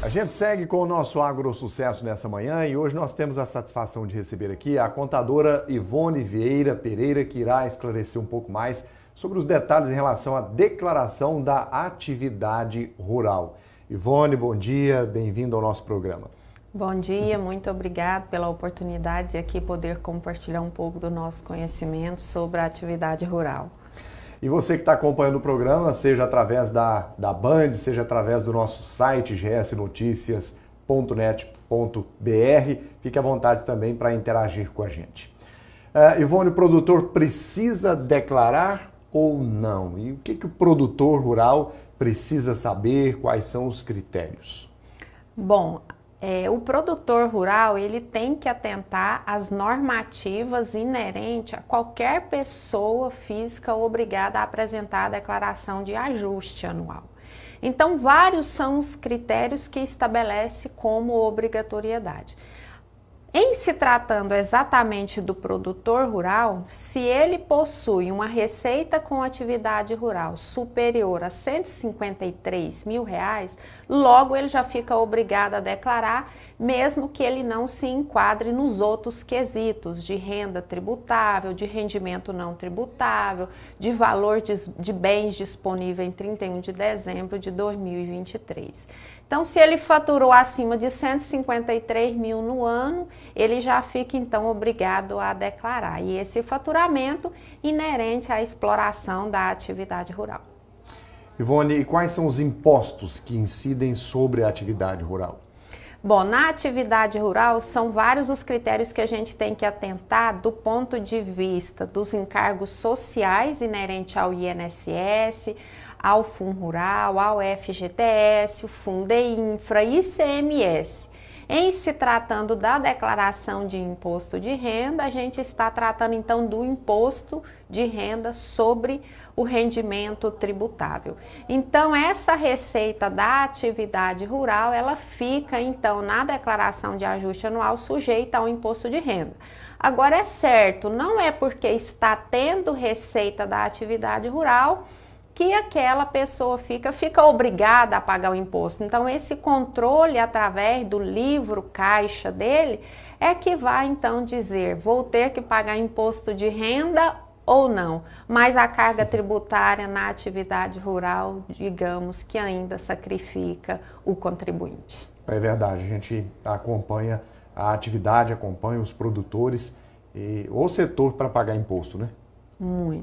A gente segue com o nosso AgroSucesso nessa manhã e hoje nós temos a satisfação de receber aqui a contadora Ivone Vieira Pereira, que irá esclarecer um pouco mais sobre os detalhes em relação à declaração da atividade rural. Ivone, bom dia, bem-vindo ao nosso programa. Bom dia, muito obrigado pela oportunidade de aqui poder compartilhar um pouco do nosso conhecimento sobre a atividade rural. E você que está acompanhando o programa, seja através da Band, seja através do nosso site gsnoticias.net.br, fique à vontade também para interagir com a gente. Ivone, o produtor precisa declarar ou não? E o que o produtor rural precisa saber? Quais são os critérios? Bom, o produtor rural ele tem que atentar às normativas inerentes a qualquer pessoa física obrigada a apresentar a declaração de ajuste anual. Então, vários são os critérios que estabelece como obrigatoriedade. Em se tratando exatamente do produtor rural, se ele possui uma receita com atividade rural superior a R$ 153 mil, logo ele já fica obrigado a declarar, mesmo que ele não se enquadre nos outros quesitos de renda tributável, de rendimento não tributável, de valor de bens disponível em 31 de dezembro de 2023. Então, se ele faturou acima de 153 mil no ano, ele já fica, então, obrigado a declarar. E esse faturamento inerente à exploração da atividade rural. Ivone, e quais são os impostos que incidem sobre a atividade rural? Bom, na atividade rural, são vários os critérios que a gente tem que atentar do ponto de vista dos encargos sociais inerentes ao INSS, ao Fundo Rural, ao FGTS, o Fundeinfra e ICMS. Em se tratando da declaração de imposto de renda, a gente está tratando então do imposto de renda sobre o rendimento tributável. Então, essa receita da atividade rural, ela fica então na declaração de ajuste anual sujeita ao imposto de renda. Agora, é certo, não é porque está tendo receita da atividade rural que aquela pessoa fica obrigada a pagar o imposto. Então, esse controle através do livro caixa dele é que vai então dizer, vou ter que pagar imposto de renda ou não. Mas a carga tributária na atividade rural, digamos que ainda sacrifica o contribuinte. É verdade, a gente acompanha a atividade, acompanha os produtores e o setor para pagar imposto, né?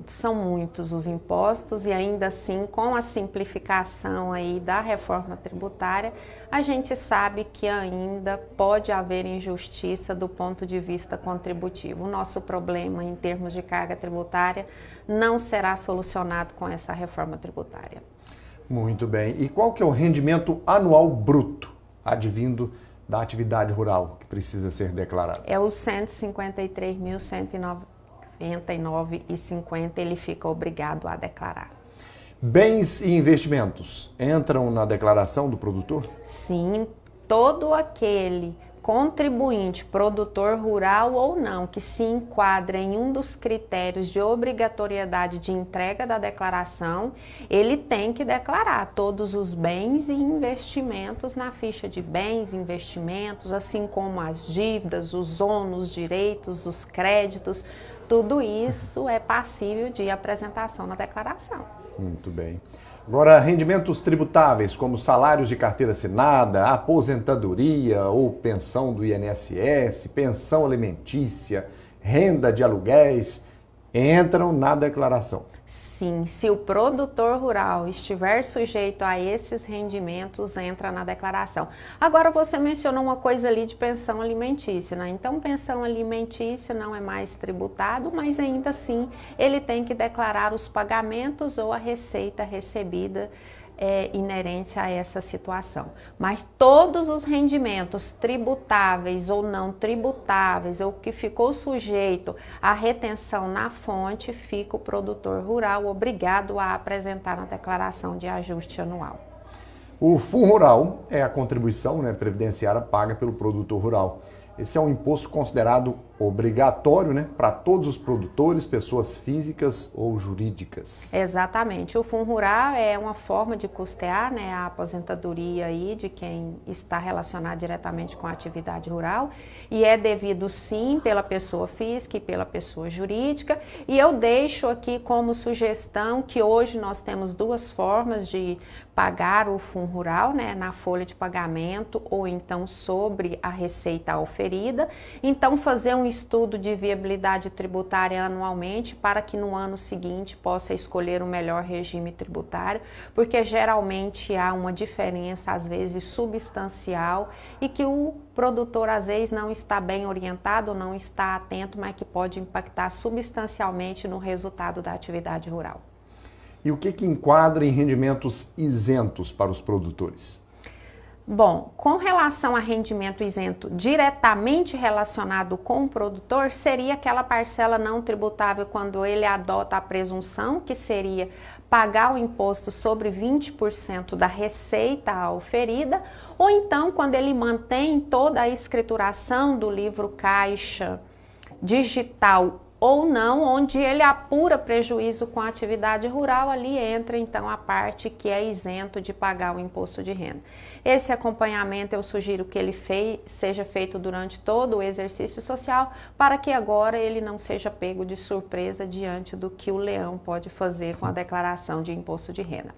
São muitos os impostos e ainda assim, com a simplificação aí da reforma tributária, a gente sabe que ainda pode haver injustiça do ponto de vista contributivo. O nosso problema em termos de carga tributária não será solucionado com essa reforma tributária. Muito bem. E qual que é o rendimento anual bruto advindo da atividade rural que precisa ser declarado? É os R$ 153.199,50, ele fica obrigado a declarar. Bens e investimentos entram na declaração do produtor? Sim, todo aquele contribuinte, produtor rural ou não, que se enquadra em um dos critérios de obrigatoriedade de entrega da declaração, ele tem que declarar todos os bens e investimentos na ficha de bens e investimentos, assim como as dívidas, os ônus, direitos, os créditos. Tudo isso é passível de apresentação na declaração. Muito bem. Agora, rendimentos tributáveis, como salários de carteira assinada, aposentadoria ou pensão do INSS, pensão alimentícia, renda de aluguéis, entram na declaração. Sim, se o produtor rural estiver sujeito a esses rendimentos, entra na declaração. Agora, você mencionou uma coisa ali de pensão alimentícia, né? Então, pensão alimentícia não é mais tributado, mas ainda assim ele tem que declarar os pagamentos ou a receita recebida inerente a essa situação. Mas todos os rendimentos tributáveis ou não tributáveis, ou que ficou sujeito à retenção na fonte, fica o produtor rural obrigado a apresentar na declaração de ajuste anual. O Fundo Rural é a contribuição previdenciária paga pelo produtor rural. Esse é um imposto considerado obrigatório, né, para todos os produtores, pessoas físicas ou jurídicas. Exatamente. O Fundo Rural é uma forma de custear, né, a aposentadoria aí de quem está relacionado diretamente com a atividade rural, e é devido sim pela pessoa física e pela pessoa jurídica. E eu deixo aqui como sugestão que hoje nós temos duas formas de pagar o Fundo Rural, né, na folha de pagamento ou então sobre a receita auferida. Então fazer um estudo de viabilidade tributária anualmente para que no ano seguinte possa escolher o melhor regime tributário, porque geralmente há uma diferença às vezes substancial e que o produtor às vezes não está bem orientado, não está atento, mas que pode impactar substancialmente no resultado da atividade rural. E o que enquadra em rendimentos isentos para os produtores? Bom, com relação a rendimento isento diretamente relacionado com o produtor, seria aquela parcela não tributável quando ele adota a presunção, que seria pagar o imposto sobre 20% da receita auferida, ou então quando ele mantém toda a escrituração do livro caixa digital ou não, onde ele apura prejuízo com a atividade rural, ali entra então a parte que é isento de pagar o imposto de renda. Esse acompanhamento eu sugiro que ele seja feito durante todo o exercício social, para que agora ele não seja pego de surpresa diante do que o leão pode fazer com a declaração de imposto de renda.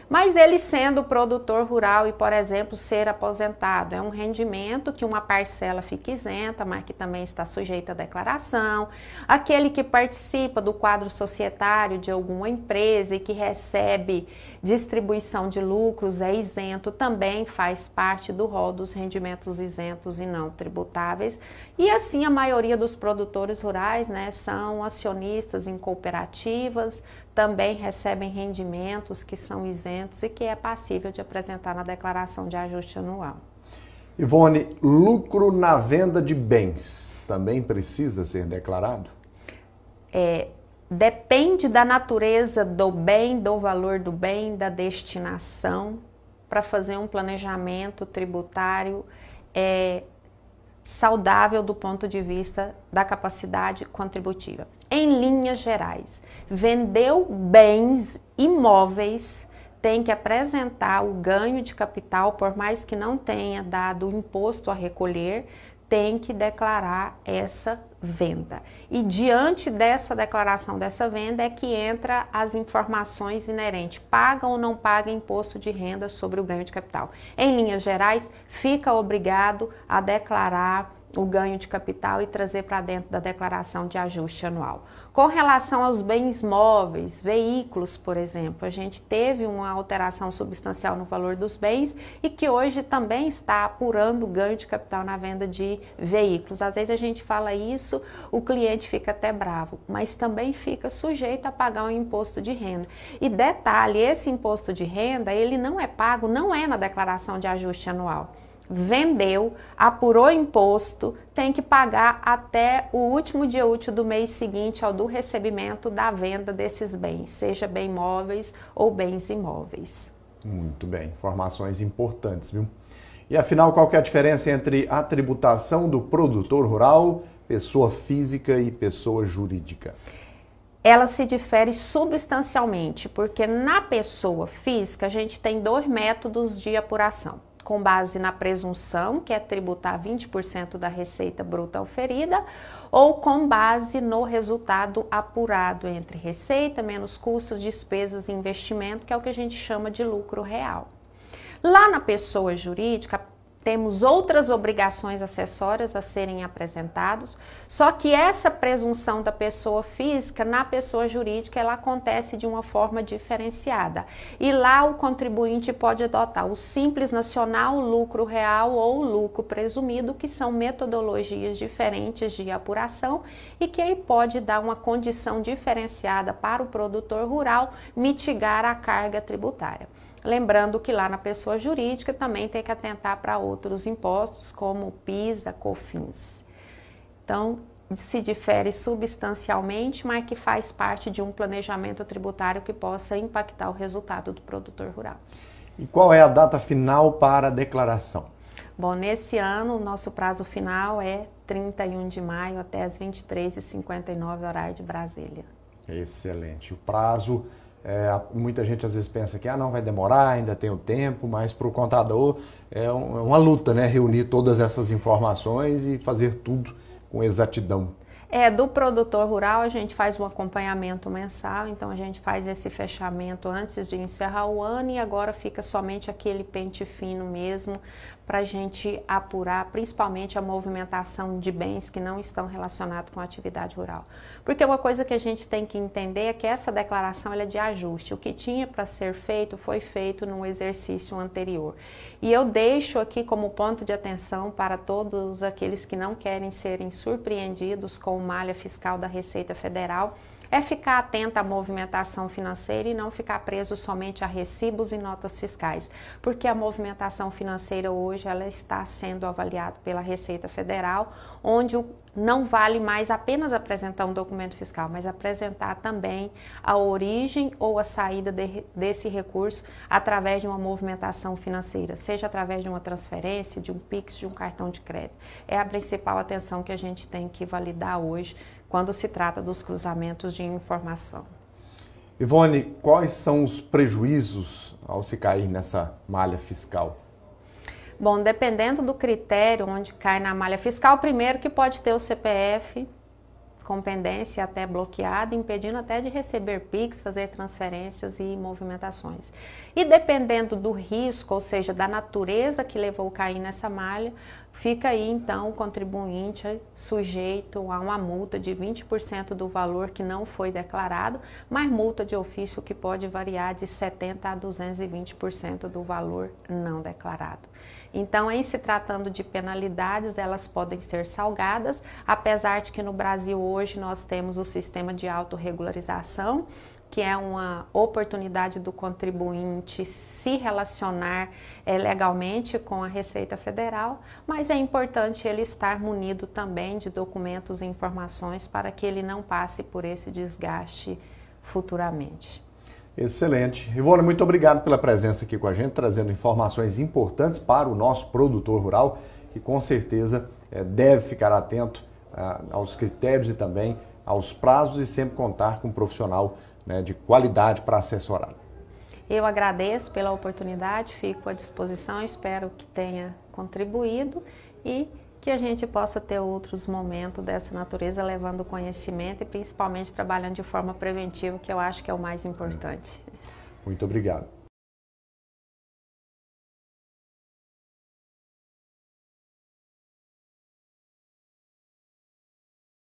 Mas ele sendo produtor rural e, por exemplo, ser aposentado, é um rendimento que uma parcela fica isenta, mas que também está sujeita à declaração. Aquele que participa do quadro societário de alguma empresa e que recebe distribuição de lucros é isento, também faz parte do rol dos rendimentos isentos e não tributáveis. E assim a maioria dos produtores rurais, né, são acionistas em cooperativas, também recebem rendimentos que são isentos e que é passível de apresentar na declaração de ajuste anual. Ivone, lucro na venda de bens também precisa ser declarado? Depende da natureza do bem, do valor do bem, da destinação, para fazer um planejamento tributário saudável do ponto de vista da capacidade contributiva. Em linhas gerais, vendeu bens imóveis, tem que apresentar o ganho de capital, por mais que não tenha dado o imposto a recolher, tem que declarar essa venda. E diante dessa declaração dessa venda é que entra as informações inerentes, paga ou não paga imposto de renda sobre o ganho de capital. Em linhas gerais, fica obrigado a declarar o ganho de capital e trazer para dentro da declaração de ajuste anual. Com relação aos bens móveis, veículos, por exemplo, a gente teve uma alteração substancial no valor dos bens e que hoje também está apurando o ganho de capital na venda de veículos. Às vezes a gente fala isso, o cliente fica até bravo, mas também fica sujeito a pagar um imposto de renda. E detalhe, esse imposto de renda, ele não é pago, não é na declaração de ajuste anual. Vendeu, apurou imposto, tem que pagar até o último dia útil do mês seguinte ao do recebimento da venda desses bens, seja bem móveis ou bens imóveis. Muito bem, informações importantes, viu? E afinal, qual que é a diferença entre a tributação do produtor rural, pessoa física e pessoa jurídica? Ela se difere substancialmente, porque na pessoa física a gente tem dois métodos de apuração. Com base na presunção, que é tributar 20% da receita bruta auferida, ou com base no resultado apurado entre receita menos custos, despesas e investimento, que é o que a gente chama de lucro real. Lá na pessoa jurídica, temos outras obrigações acessórias a serem apresentadas, só que essa presunção da pessoa física, na pessoa jurídica, ela acontece de uma forma diferenciada. E lá o contribuinte pode adotar o Simples Nacional, o lucro real ou o lucro presumido, que são metodologias diferentes de apuração e que aí pode dar uma condição diferenciada para o produtor rural mitigar a carga tributária. Lembrando que lá na pessoa jurídica também tem que atentar para outros impostos, como o PIS, a COFINS. Então, se difere substancialmente, mas que faz parte de um planejamento tributário que possa impactar o resultado do produtor rural. E qual é a data final para a declaração? Bom, nesse ano, o nosso prazo final é 31 de maio até as 23h59, horário de Brasília. Excelente. O prazo, muita gente às vezes pensa que não vai demorar, ainda tem o tempo, mas para o contador é uma luta, né? Reunir todas essas informações e fazer tudo com exatidão. Do produtor rural a gente faz um acompanhamento mensal, então a gente faz esse fechamento antes de encerrar o ano e agora fica somente aquele pente fino mesmo para a gente apurar principalmente a movimentação de bens que não estão relacionados com a atividade rural. Porque uma coisa que a gente tem que entender é que essa declaração ela é de ajuste. O que tinha para ser feito foi feito no exercício anterior. E eu deixo aqui como ponto de atenção para todos aqueles que não querem serem surpreendidos com malha fiscal da Receita Federal, é ficar atento à movimentação financeira e não ficar preso somente a recibos e notas fiscais, porque a movimentação financeira hoje ela está sendo avaliada pela Receita Federal, onde não vale mais apenas apresentar um documento fiscal, mas apresentar também a origem ou a saída desse recurso através de uma movimentação financeira, seja através de uma transferência, de um Pix, de um cartão de crédito. É a principal atenção que a gente tem que validar hoje quando se trata dos cruzamentos de informação. Ivone, quais são os prejuízos ao se cair nessa malha fiscal? Bom, dependendo do critério onde cai na malha fiscal, primeiro que pode ter o CPF com pendência até bloqueado, impedindo até de receber PIX, fazer transferências e movimentações. E dependendo do risco, ou seja, da natureza que levou a cair nessa malha, fica aí então o contribuinte sujeito a uma multa de 20% do valor que não foi declarado, mais multa de ofício que pode variar de 70% a 220% do valor não declarado. Então, em se tratando de penalidades, elas podem ser salgadas, apesar de que no Brasil hoje nós temos o sistema de autorregularização, que é uma oportunidade do contribuinte se relacionar legalmente com a Receita Federal, mas é importante ele estar munido também de documentos e informações para que ele não passe por esse desgaste futuramente. Excelente. Ivone, muito obrigado pela presença aqui com a gente, trazendo informações importantes para o nosso produtor rural, que com certeza deve ficar atento aos critérios e também aos prazos e sempre contar com um profissional de qualidade para assessorar. Eu agradeço pela oportunidade, fico à disposição, espero que tenha contribuído e que a gente possa ter outros momentos dessa natureza, levando conhecimento e principalmente trabalhando de forma preventiva, que eu acho que é o mais importante. Muito obrigado.